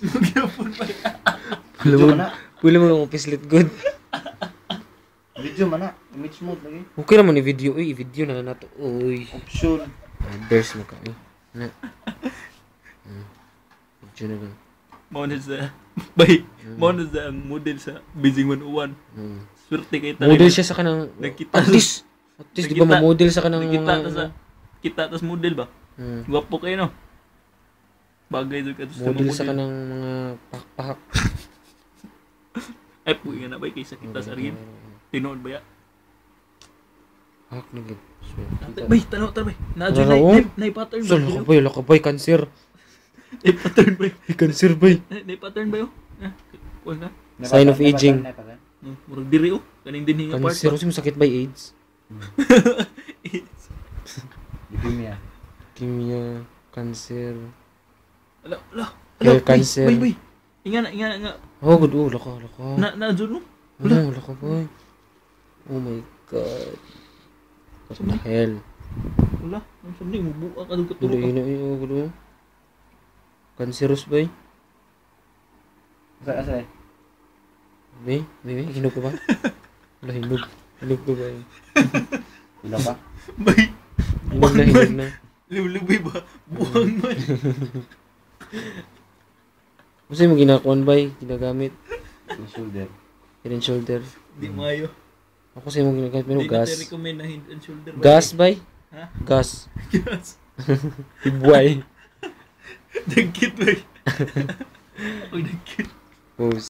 Magyapon ba? Video man na. Pwede mo yung pislit good. Video man na. Image mode lagi. Okay naman ni video. Uy, video na na to. Uy. Option. Others mo ka. Uy. Na. Video na lang. Mauna sa... Bay, mauna sa ang model sa Beijing 101. Swerte kay tayo. Model siya sa kanang... Nagkita At least di ba ma-model sa kanang Nakita mga... sa... Kita tas model ba? Gwapo kayo no? Bagay doon ka sa Model sa kanang mga pakpak. Ay, puwi nga na ba kaysa kita sa rin? Tinood ba ya? Hak na gid. Bay, tanaw bay. Nadyo na pattern ba? Wala ka boy, cancer. Ay pattern bay. Cancer boy. Nay pattern ba yo? Kuha na. Sign of aging. Murag diri oh. Kaning din nga part. Cancer, yung sakit by AIDS. Leukemia. Leukemia, cancer. Ala. Hair cancer. Bay. Inga nga. Oh, good. Oh, laka. Na no? Wala ka boy. Oh my god. What the hell? Wala. Ang sabi mo buka ka dugturo. Gulo. Cancerous boy. Asa. May, hinog ka ba? Wala, hinog ka ba? Ila pa. Bay. Hinog na. Lubi ba? Buwang man. Kasi mo ginakuan ba? Ginagamit. Shoulder. Head and shoulder. Di mayo. Ako kasi mo ginagamit. Pero Di gas. natin recommend na head and shoulder. Gas ba? Ha? Gas. Gas. Ibuay. Dagkit bay. Uy, dagkit. Pose.